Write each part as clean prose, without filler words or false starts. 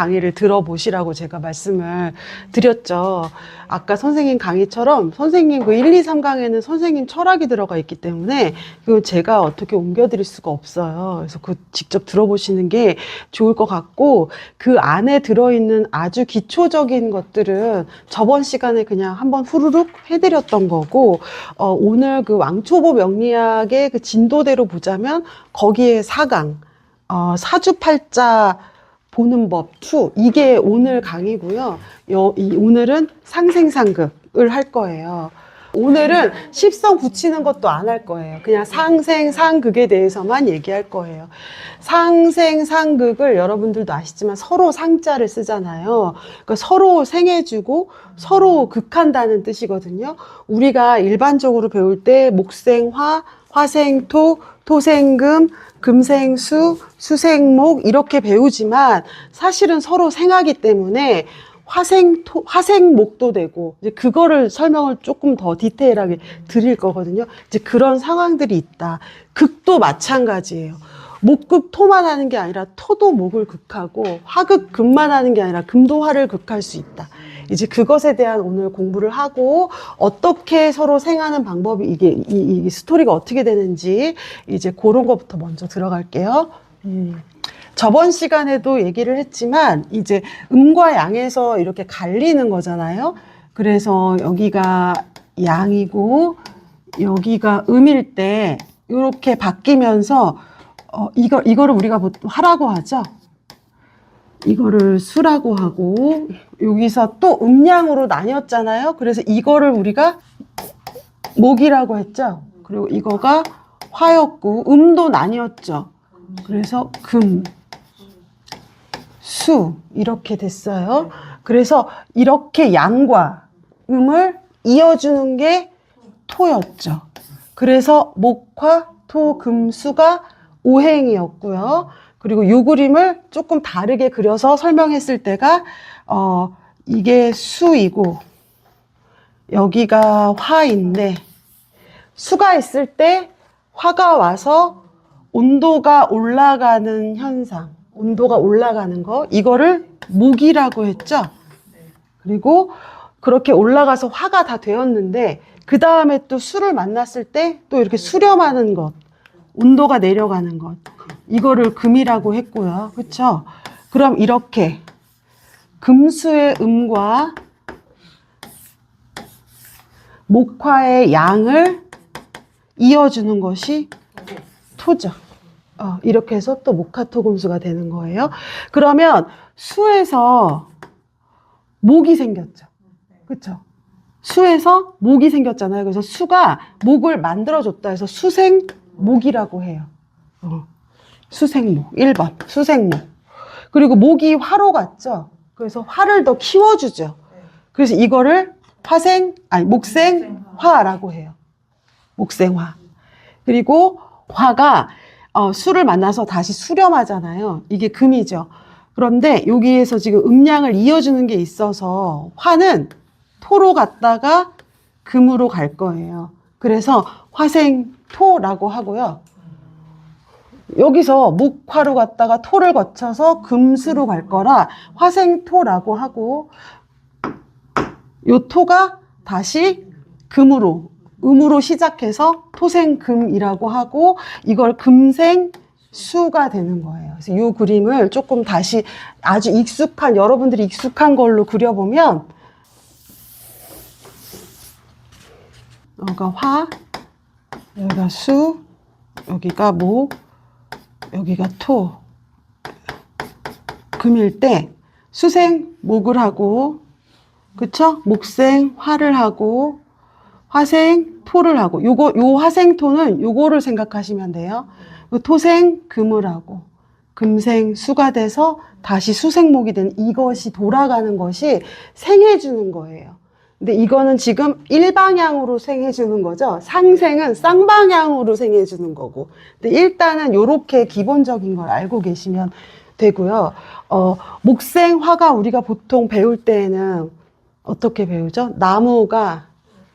강의를 들어보시라고 제가 말씀을 드렸죠. 아까 선생님 강의처럼 선생님 그 1, 2, 3강에는 선생님 철학이 들어가 있기 때문에 그 제가 어떻게 옮겨드릴 수가 없어요. 그래서 그 직접 들어보시는 게 좋을 것 같고, 그 안에 들어있는 아주 기초적인 것들은 저번 시간에 그냥 한번 후루룩 해드렸던 거고, 오늘 그 왕초보 명리학의 그 진도대로 보자면 거기에 4강, 사주팔자 보는 법 2, 이게 오늘 강의고요. 오늘은 상생상극을 할 거예요. 오늘은 십성 붙이는 것도 안 할 거예요. 그냥 상생상극에 대해서만 얘기할 거예요. 상생상극을 여러분들도 아시지만 서로 상자를 쓰잖아요. 그러니까 서로 생해주고 서로 극한다는 뜻이거든요. 우리가 일반적으로 배울 때 목생화, 화생토, 토생금, 금생수, 수생목 이렇게 배우지만 사실은 서로 생하기 때문에 화생목도 되고, 이제 그거를 설명을 조금 더 디테일하게 드릴 거거든요. 이제 그런 상황들이 있다. 극도 마찬가지예요. 목극 토만 하는 게 아니라 토도 목을 극하고, 화극 금만 하는 게 아니라 금도 화를 극할 수 있다. 이제 그것에 대한 오늘 공부를 하고, 어떻게 서로 생하는 방법이, 이 스토리가 어떻게 되는지, 이제 그런 것부터 먼저 들어갈게요. 저번 시간에도 얘기를 했지만, 이제 음과 양에서 이렇게 갈리는 거잖아요. 그래서 여기가 양이고, 여기가 음일 때, 이렇게 바뀌면서, 이거를 우리가 보통 화라고 하죠. 이거를 수라고 하고, 여기서 또 음양으로 나뉘었잖아요. 그래서 이거를 우리가 목이라고 했죠. 그리고 이거가 화였고, 음도 나뉘었죠. 그래서 금, 수, 이렇게 됐어요. 그래서 이렇게 양과 음을 이어주는 게 토였죠. 그래서 목화, 토, 금, 수가 오행이었고요. 그리고 이 그림을 조금 다르게 그려서 설명했을 때가, 이게 수이고, 여기가 화인데, 수가 있을 때 화가 와서 온도가 올라가는 현상, 온도가 올라가는 거, 이거를 목이라고 했죠. 그리고 그렇게 올라가서 화가 다 되었는데, 그 다음에 또 수를 만났을 때 또 이렇게 수렴하는 것, 온도가 내려가는 것, 이거를 금이라고 했고요. 그렇죠? 그럼 이렇게 금수의 음과 목화의 양을 이어주는 것이 토죠. 이렇게 해서 또 목화토금수가 되는 거예요. 그러면 수에서 목이 생겼죠. 그렇죠? 수에서 목이 생겼잖아요. 그래서 수가 목을 만들어줬다 해서 수생목이라고 해요. 수생목. 1번. 수생목. 그리고 목이 화로 갔죠. 그래서 화를 더 키워주죠. 그래서 이거를 목생화라고 해요. 목생화. 그리고 화가 수를 만나서 다시 수렴하잖아요. 이게 금이죠. 그런데 여기에서 지금 음양을 이어주는 게 있어서 화는 토로 갔다가 금으로 갈 거예요. 그래서 화생토라고 하고요. 여기서 목화로 갔다가 토를 거쳐서 금수로 갈 거라 화생토라고 하고, 요 토가 다시 금으로, 음으로 시작해서 토생금이라고 하고, 이걸 금생수가 되는 거예요. 그래서 이 그림을 조금 다시 아주 익숙한, 여러분들이 익숙한 걸로 그려보면, 여기가 화, 여기가 수, 여기가 목, 여기가 토, 금일 때 수생 목을 하고, 그쵸? 목생 화를 하고, 화생 토를 하고, 요 화생 토는 요거를 생각하시면 돼요. 토생 금을 하고, 금생 수가 돼서 다시 수생목이 된, 이것이 돌아가는 것이 생해주는 거예요. 근데 이거는 지금 일방향으로 생해주는 거죠. 상생은 쌍방향으로 생해주는 거고. 근데 일단은 요렇게 기본적인 걸 알고 계시면 되고요. 목생화가 우리가 보통 배울 때에는 어떻게 배우죠? 나무가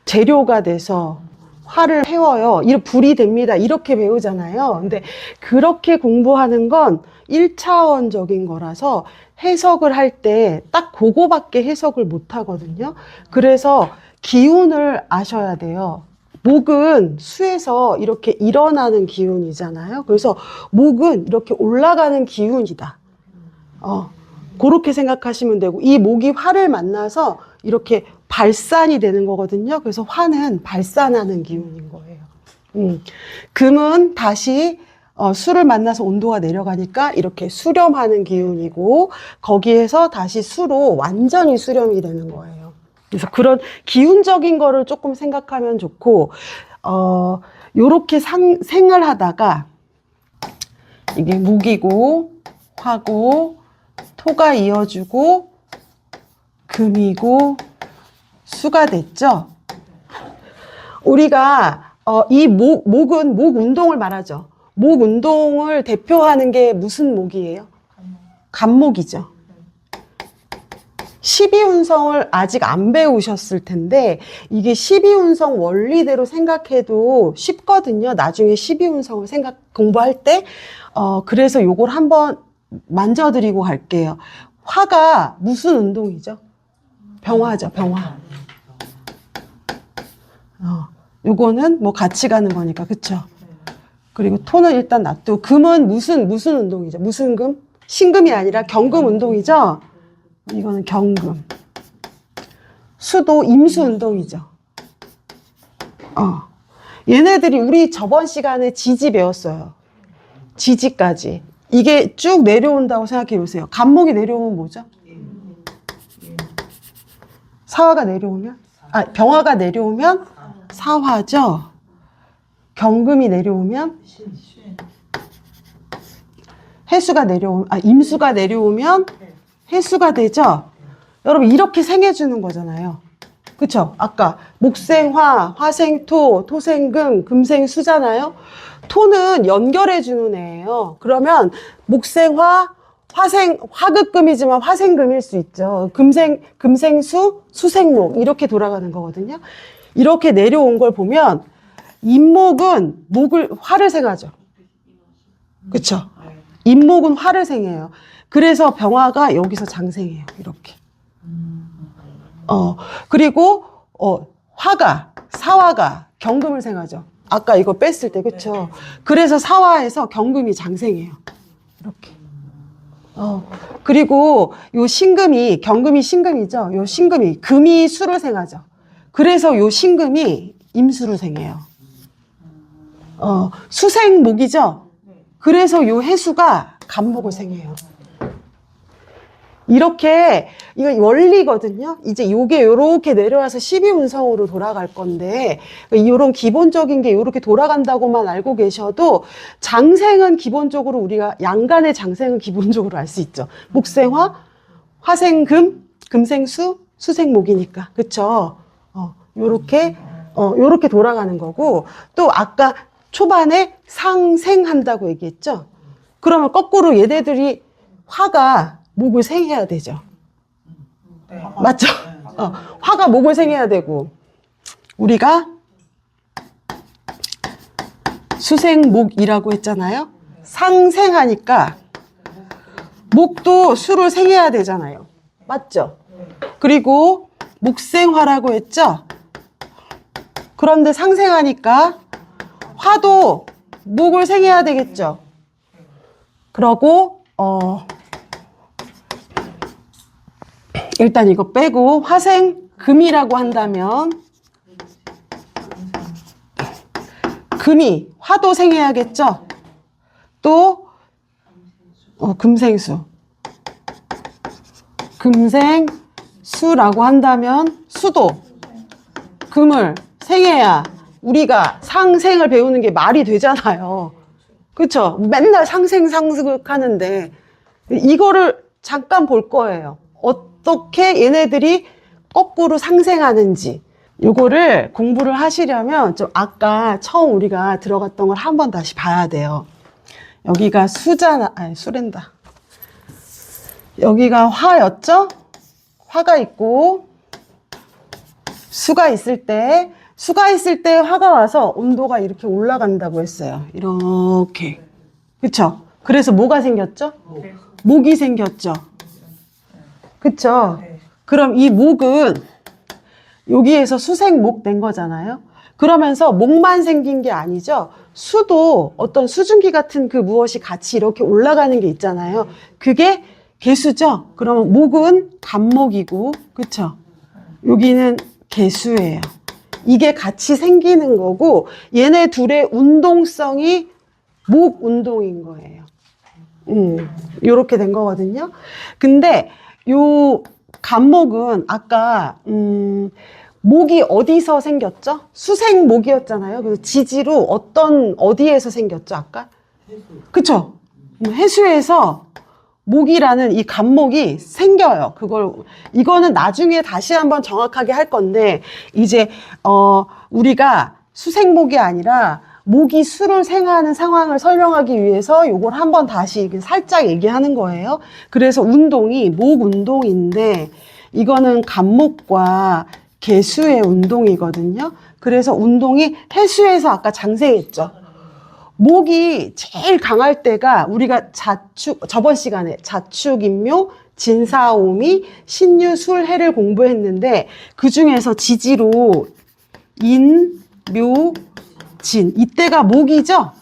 재료가 돼서 화를 태워요. 불이 됩니다. 이렇게 배우잖아요. 근데 그렇게 공부하는 건 1차원적인 거라서 해석을 할 때 딱 그거밖에 해석을 못 하거든요. 그래서 기운을 아셔야 돼요. 목은 수에서 이렇게 일어나는 기운이잖아요. 그래서 목은 이렇게 올라가는 기운이다. 그렇게 생각하시면 되고, 이 목이 화를 만나서 이렇게 발산이 되는 거거든요. 그래서 화는 발산하는 기운인 거예요. 금은 다시 수를 만나서 온도가 내려가니까 이렇게 수렴하는 기운이고, 거기에서 다시 수로 완전히 수렴이 되는 거예요. 그래서 그런 기운적인 거를 조금 생각하면 좋고, 요렇게 생활하다가 이게 목이고 화고 토가 이어주고 금이고 수가 됐죠. 우리가 이 목은 목 운동을 말하죠. 목 운동을 대표하는 게 무슨 목이에요? 간목이죠. 12운성을 아직 안 배우셨을 텐데, 이게 12운성 원리대로 생각해도 쉽거든요. 나중에 12운성을 공부할 때. 그래서 요걸 한번 만져드리고 갈게요. 화가 무슨 운동이죠? 병화죠, 병화. 요거는 뭐 같이 가는 거니까, 그쵸? 그리고 토는 일단 놔두고, 금은 무슨 운동이죠? 무슨 금? 신금이 아니라 경금 운동이죠? 이거는 경금. 수도 임수 운동이죠. 얘네들이 우리 저번 시간에 지지 배웠어요. 지지까지. 이게 쭉 내려온다고 생각해 보세요. 간목이 내려오면 뭐죠? 사화가 내려오면? 병화가 내려오면 사화죠. 경금이 내려오면? 임수가 내려오면 해수가 되죠? 여러분, 이렇게 생해주는 거잖아요. 그쵸? 아까 목생화, 화생토, 토생금, 금생수잖아요? 토는 연결해주는 애예요. 그러면 목생화, 화극금이지만 화생금일 수 있죠. 금생수, 수생목, 이렇게 돌아가는 거거든요. 이렇게 내려온 걸 보면, 임목은 화를 생하죠. 그쵸? 임목은 화를 생해요. 그래서 병화가 여기서 장생해요. 이렇게. 그리고 사화가 경금을 생하죠. 아까 이거 뺐을 때, 그쵸? 그래서 사화에서 경금이 장생해요. 이렇게. 그리고 요 경금이 신금이죠. 요 신금이, 금이 수를 생하죠. 그래서 요 신금이 임수를 생해요. 수생목이죠. 그래서 요 해수가 간목을 생해요. 이렇게, 이거 원리거든요. 이제 요게 요렇게 내려와서 12운성으로 돌아갈 건데, 요런 기본적인 게 요렇게 돌아간다고만 알고 계셔도, 장생은 기본적으로 우리가, 양간의 장생은 기본적으로 알 수 있죠. 목생화, 화생금, 금생수, 수생목이니까. 그쵸? 요렇게 돌아가는 거고, 또 아까 초반에 상생한다고 얘기했죠? 그러면 거꾸로 얘네들이 화가 목을 생해야 되죠. 맞죠? 화가 목을 생해야 되고, 우리가 수생목이라고 했잖아요. 상생하니까 목도 수를 생해야 되잖아요. 맞죠? 그리고 목생화라고 했죠? 그런데 상생하니까 화도 목을 생해야 되겠죠? 그러고 일단 이거 빼고 화생금이라고 한다면 금이 화도 생해야겠죠? 또 금생수 금생수라고 한다면 수도 금을 생해야 우리가 상생을 배우는 게 말이 되잖아요. 그쵸? 맨날 상생하는데 이거를 잠깐 볼 거예요. 어떻게 얘네들이 거꾸로 상생하는지. 요거를 공부를 하시려면 좀 아까 처음 우리가 들어갔던 걸 한 번 다시 봐야 돼요. 여기가 수랜다. 여기가 화였죠? 화가 있고 수가 있을 때 수가 있을 때 화가 와서 온도가 이렇게 올라간다고 했어요. 이렇게. 그쵸? 그래서 뭐가 생겼죠? 목이 생겼죠? 그쵸? 그럼 이 목은 여기에서 수생목 된 거잖아요. 그러면서 목만 생긴 게 아니죠. 수도 어떤 수증기 같은 그 무엇이 같이 이렇게 올라가는 게 있잖아요. 그게 개수죠. 그러면 목은 간목이고, 그쵸? 여기는 개수예요. 이게 같이 생기는 거고, 얘네 둘의 운동성이 목 운동인 거예요. 요렇게 된 거거든요. 근데 요 간목은 아까 목이 어디서 생겼죠? 수생목이었잖아요. 그래서 지지로 어디에서 생겼죠? 아까? 그쵸? 해수에서 목이라는 이 간목이 생겨요. 이거는 나중에 다시 한번 정확하게 할 건데, 이제, 우리가 수생목이 아니라 목이 수를 생하는 상황을 설명하기 위해서 요걸 한번 다시 살짝 얘기하는 거예요. 그래서 운동이 목 운동인데, 이거는 간목과 개수의 운동이거든요. 그래서 운동이 해수에서 아까 장생했죠. 목이 제일 강할 때가 우리가 저번 시간에 자축인묘, 진사오미, 신유술해를 공부했는데 그 중에서 지지로 인, 묘, 진 이때가 목이죠.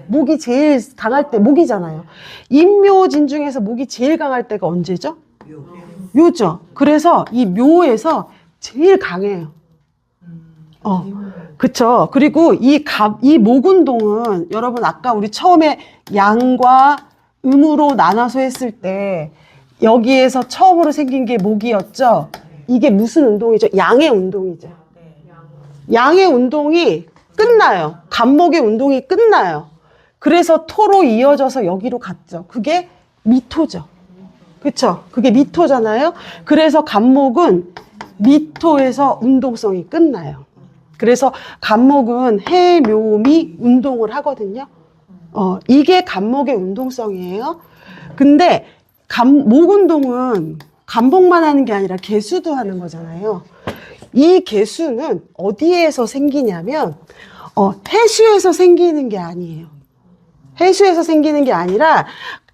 목이 제일 강할 때 목이잖아요. 인묘진 중에서 목이 제일 강할 때가 언제죠? 묘죠. 그래서 이 묘에서 제일 강해요. 그쵸. 그리고 이 목 운동은 여러분 아까 우리 처음에 양과 음으로 나눠서 했을 때 여기에서 처음으로 생긴 게 목이었죠. 이게 무슨 운동이죠? 양의 운동이죠. 양의 운동이 끝나요. 간목의 운동이 끝나요. 그래서 토로 이어져서 여기로 갔죠. 그게 미토죠. 그쵸? 그게 미토잖아요. 그래서 간목은 미토에서 운동성이 끝나요. 그래서 간목은 해, 묘, 미 운동을 하거든요. 이게 간목의 운동성이에요. 근데 목 운동은 간목만 하는 게 아니라 개수도 하는 거잖아요. 이 개수는 어디에서 생기냐면 해수에서 생기는 게 아니에요. 해수에서 생기는 게 아니라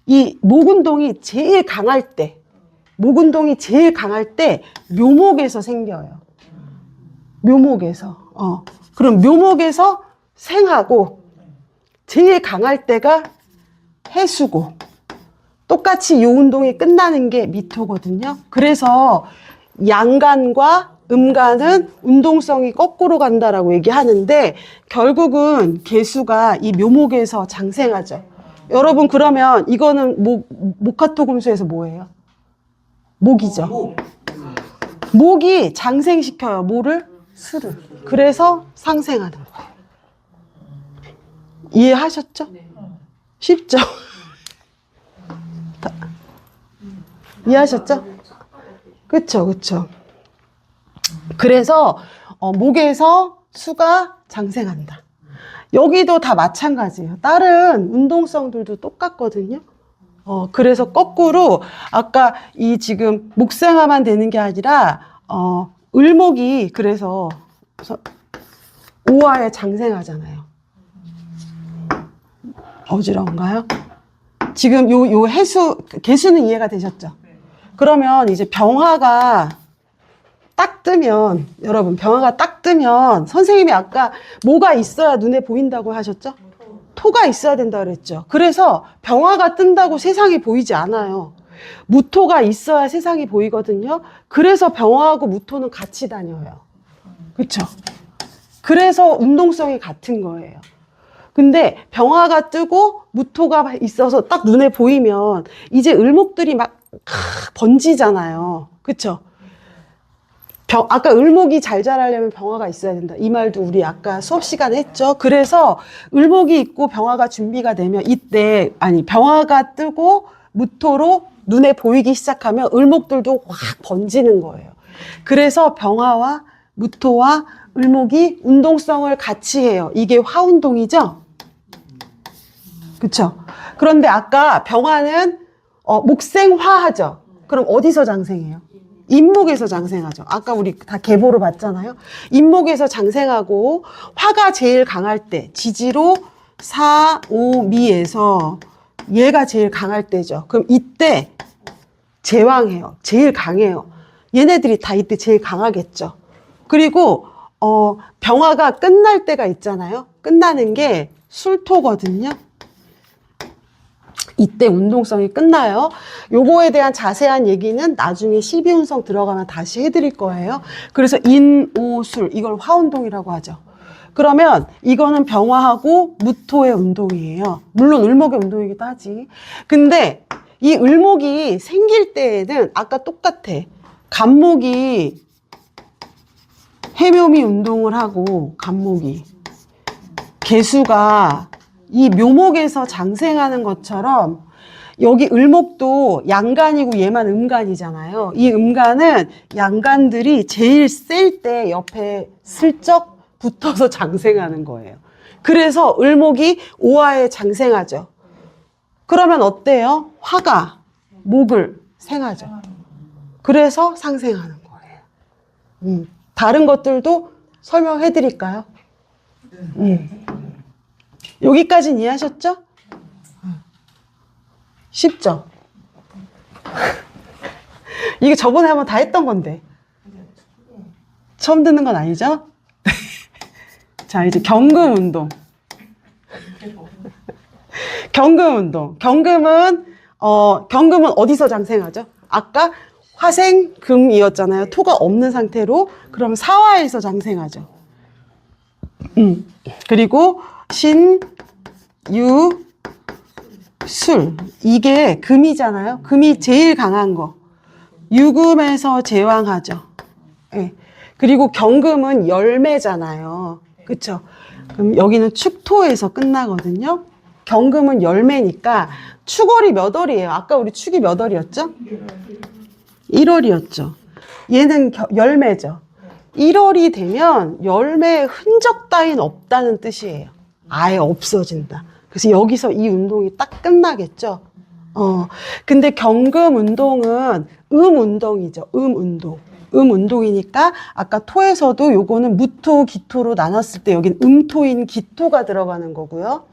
이 목 운동이 제일 강할 때, 목 운동이 제일 강할 때 묘목에서 생겨요. 묘목에서. 그럼 묘목에서 생하고 제일 강할 때가 해수고 똑같이 이 운동이 끝나는 게 미토거든요. 그래서 양간과 음간은 운동성이 거꾸로 간다라고 얘기하는데 결국은 개수가 이 묘목에서 장생하죠. 여러분 그러면 이거는 목화토금수에서 뭐예요? 목이죠. 목이 장생시켜요. 뭐를? 수를. 그래서 상생하는 거예요. 이해하셨죠? 쉽죠? 이해하셨죠? 그쵸, 그쵸. 그래서 목에서 수가 장생한다. 여기도 다 마찬가지예요. 다른 운동성들도 똑같거든요. 그래서 거꾸로 아까 이 지금 목생화만 되는 게 아니라 을목이 그래서 오화에 장생하잖아요. 어지러운가요? 지금 요 개수는 이해가 되셨죠? 그러면 이제 병화가 딱 뜨면, 여러분, 병화가 딱 뜨면, 선생님이 아까 뭐가 있어야 눈에 보인다고 하셨죠? 토가 있어야 된다 그랬죠. 그래서 병화가 뜬다고 세상이 보이지 않아요. 무토가 있어야 세상이 보이거든요. 그래서 병화하고 무토는 같이 다녀요. 그쵸? 그래서 운동성이 같은 거예요. 근데 병화가 뜨고 무토가 있어서 딱 눈에 보이면 이제 을목들이 막 번지잖아요. 그쵸? 아까 을목이 잘 자라려면 병화가 있어야 된다. 이 말도 우리 아까 수업 시간에 했죠. 그래서 을목이 있고 병화가 준비가 되면 병화가 뜨고 무토로 눈에 보이기 시작하면 을목들도 확 번지는 거예요. 그래서 병화와 무토와 을목이 운동성을 같이 해요. 이게 화운동이죠? 그쵸? 그런데 아까 병화는 목생화하죠? 그럼 어디서 장생해요? 인목에서 장생하죠. 아까 우리 다 계보로 봤잖아요. 인목에서 장생하고 화가 제일 강할 때 지지로 사, 오, 미에서 얘가 제일 강할 때죠. 그럼 이때 제왕해요. 제일 강해요. 얘네들이 다 이때 제일 강하겠죠. 그리고 병화가 끝날 때가 있잖아요. 끝나는 게 술토거든요. 이때 운동성이 끝나요. 요거에 대한 자세한 얘기는 나중에 실비운성 들어가면 다시 해드릴 거예요. 그래서 인오술, 이걸 화운동이라고 하죠. 그러면 이거는 병화하고 무토의 운동이에요. 물론 을목의 운동이기도 하지. 근데 이 을목이 생길 때에는 아까 똑같아. 간목이 해묘미 운동을 하고 간목이 개수가 이 묘목에서 장생하는 것처럼 여기 을목도 양간이고 얘만 음간이잖아요. 이 음간은 양간들이 제일 셀 때 옆에 슬쩍 붙어서 장생하는 거예요. 그래서 을목이 오화에 장생하죠. 그러면 어때요? 화가 목을 생하죠. 그래서 상생하는 거예요. 다른 것들도 설명해 드릴까요? 여기까지는 이해하셨죠? 쉽죠? 이게 저번에 한번 다 했던 건데. 처음 듣는 건 아니죠? 자, 이제 경금운동. 경금운동. 경금은 어디서 장생하죠? 아까 화생, 금이었잖아요. 토가 없는 상태로. 그럼 사화에서 장생하죠. 그리고 신, 유, 술. 이게 금이잖아요. 금이 제일 강한 거. 유금에서 제왕하죠. 네. 그리고 경금은 열매잖아요. 그쵸? 그럼 여기는 축토에서 끝나거든요. 경금은 열매니까 축월이 몇 월이에요? 아까 우리 축이 몇 월이었죠? 1월이었죠. 얘는 열매죠. 1월이 되면 열매의 흔적 따윈 없다는 뜻이에요. 아예 없어진다. 그래서 여기서 이 운동이 딱 끝나겠죠. 근데 경금 운동은 운동이죠. 운동. 운동이니까 아까 토에서도 요거는 무토, 기토로 나눴을 때 여긴 음토인 기토가 들어가는 거고요.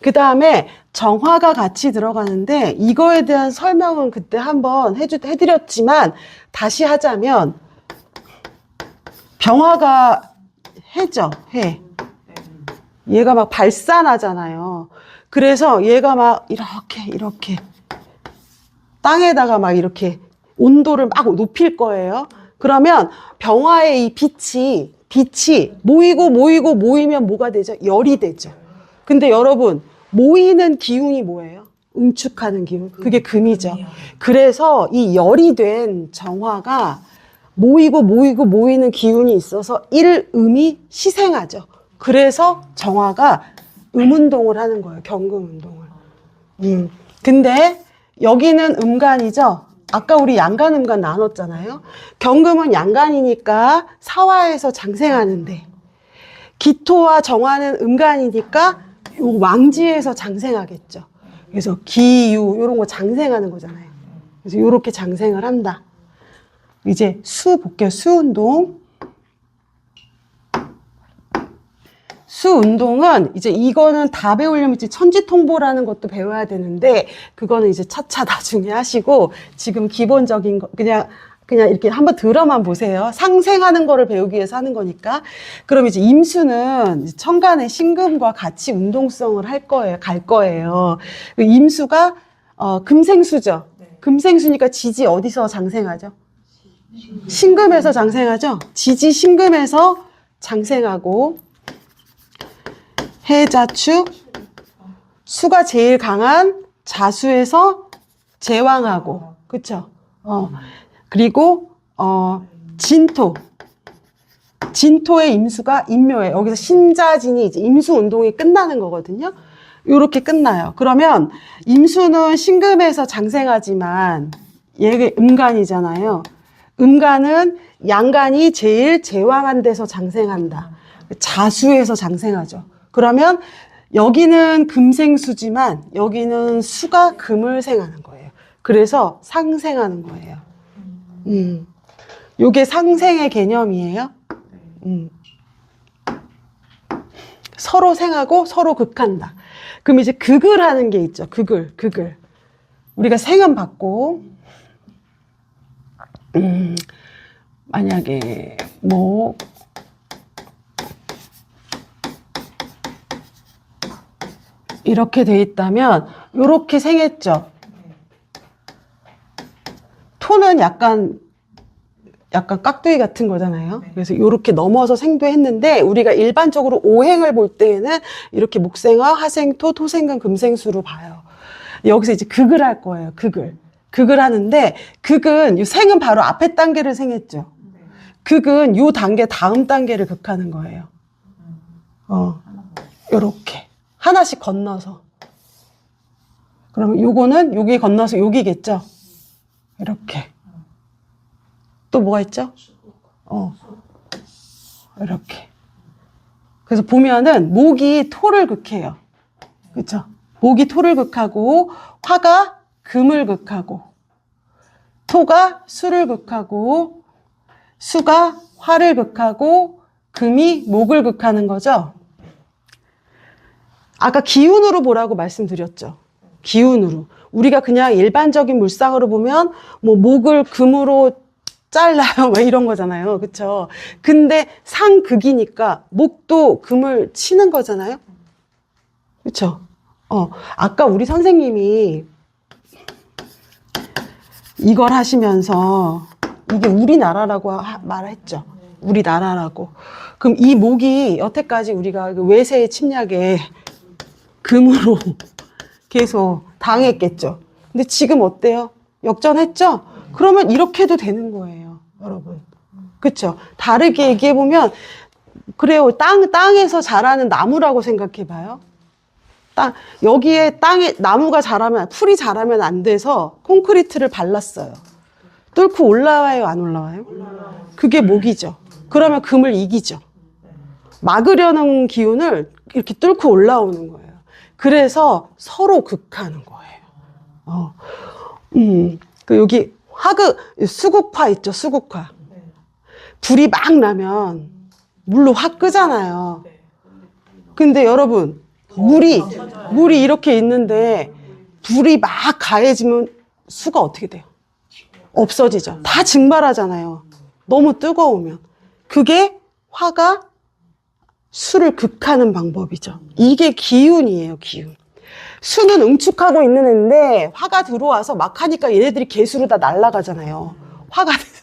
그 다음에 정화가 같이 들어가는데 이거에 대한 설명은 그때 한번 해드렸지만 다시 하자면 병화가 해죠. 해. 얘가 막 발산하잖아요. 그래서 얘가 막 이렇게 땅에다가 막 이렇게 온도를 막 높일 거예요. 그러면 병화의 이 빛이 모이면 뭐가 되죠? 열이 되죠. 근데 여러분, 모이는 기운이 뭐예요? 응축하는 기운. 그게 금이죠. 그래서 이 열이 된 정화가 모이는 기운이 있어서 일음이 시생하죠. 그래서 정화가 음운동을 하는 거예요. 경금운동을. 근데 여기는 음간이죠. 아까 우리 양간, 음간 나눴잖아요. 경금은 양간이니까 사화에서 장생하는데 기토와 정화는 음간이니까 요 왕지에서 장생하겠죠. 그래서 기유 이런 거 장생하는 거잖아요. 그래서 이렇게 장생을 한다. 이제 수 볼게요. 수운동. 수운동은 이제 이거는 다 배우려면 이제 천지통보라는 것도 배워야 되는데 그거는 이제 차차 나중에 하시고 지금 기본적인 거 그냥 이렇게 한번 들어만 보세요. 상생하는 거를 배우기 위해서 하는 거니까. 그럼 이제 임수는 천간의 신금과 같이 운동성을 갈 거예요. 임수가 금생수죠. 금생수니까 지지 어디서 장생하죠? 신금에서 장생하죠. 지지 신금에서 장생하고 해자축 수가 제일 강한 자수에서 제왕하고 그쵸? 그리고 진토의 임수가 임묘에 여기서 신자진이 이제 임수 운동이 끝나는 거거든요. 요렇게 끝나요. 그러면 임수는 신금에서 장생하지만 얘가 음간이잖아요. 음간은 양간이 제일 제왕한 데서 장생한다. 자수에서 장생하죠. 그러면 여기는 금생수지만 여기는 수가 금을 생하는 거예요. 그래서 상생하는 거예요. 요게 상생의 개념이에요. 서로 생하고 서로 극한다. 그럼 이제 극을 하는 게 있죠. 극을. 우리가 생은 받고, 만약에, 뭐, 이렇게 돼 있다면, 요렇게 생했죠. 토는 약간 깍두기 같은 거잖아요. 그래서 이렇게 넘어서 생도했는데 우리가 일반적으로 오행을 볼 때에는 이렇게 목생화, 화생토, 토생금, 금생수로 봐요. 여기서 이제 극을 할 거예요. 극을 하는데 극은 이 생은 바로 앞에 단계를 생했죠. 극은 요 단계 다음 단계를 극하는 거예요. 요렇게 하나씩 건너서. 그러면 요거는 여기 건너서 여기겠죠. 이렇게. 또 뭐가 있죠? 이렇게. 그래서 보면은 목이 토를 극해요. 그쵸? 목이 토를 극하고, 화가 금을 극하고, 토가 수를 극하고, 수가 화를 극하고, 금이 목을 극하는 거죠? 아까 기운으로 보라고 말씀드렸죠? 기운으로. 우리가 그냥 일반적인 물상으로 보면, 뭐, 목을 금으로 잘라요. 뭐 이런 거잖아요. 그쵸? 근데 상극이니까 목도 금을 치는 거잖아요. 그쵸? 아까 우리 선생님이 이걸 하시면서 이게 우리나라라고 말했죠. 우리나라라고. 그럼 이 목이 여태까지 우리가 외세의 침략에 금으로 계속 당했겠죠. 근데 지금 어때요? 역전했죠? 그러면 이렇게 해도 되는 거예요, 여러분. 그쵸? 다르게 얘기해보면, 그래요. 땅에서 자라는 나무라고 생각해봐요. 여기에 땅에 나무가 자라면, 풀이 자라면 안 돼서 콘크리트를 발랐어요. 뚫고 올라와요, 안 올라와요? 그게 목이죠. 그러면 금을 이기죠. 막으려는 기운을 이렇게 뚫고 올라오는 거예요. 그래서 서로 극하는 거예요. 여기 수국화 있죠, 수국화. 불이 막 나면 물로 확 끄잖아요. 근데 여러분, 물이 이렇게 있는데 불이 막 가해지면 수가 어떻게 돼요? 없어지죠. 다 증발하잖아요. 너무 뜨거우면. 그게 화가 수를 극하는 방법이죠. 이게 기운이에요, 기운. 수는 응축하고 있는 애인데 화가 들어와서 막 하니까 얘네들이 개수로 다 날아가잖아요. 화가 돼서.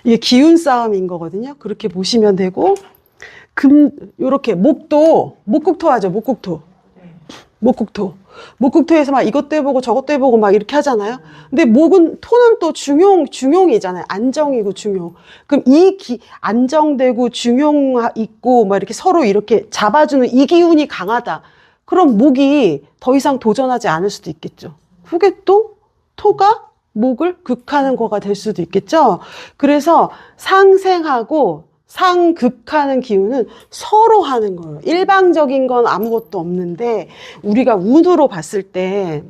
이게 기운 싸움인 거거든요. 그렇게 보시면 되고, 요렇게 목극토 하죠, 목극토. 목극토에서 막 이것도 해보고 저것도 해보고 막 이렇게 하잖아요. 근데 토는 또 중용이잖아요. 안정이고 중용. 그럼 안정되고 중용 있고 막 이렇게 서로 이렇게 잡아주는 이 기운이 강하다. 그럼 목이 더 이상 도전하지 않을 수도 있겠죠. 그게 또 토가 목을 극하는 거가 될 수도 있겠죠. 그래서 상생하고 상극하는 기운은 서로 하는 거예요. 일방적인 건 아무것도 없는데 우리가 운으로 봤을 때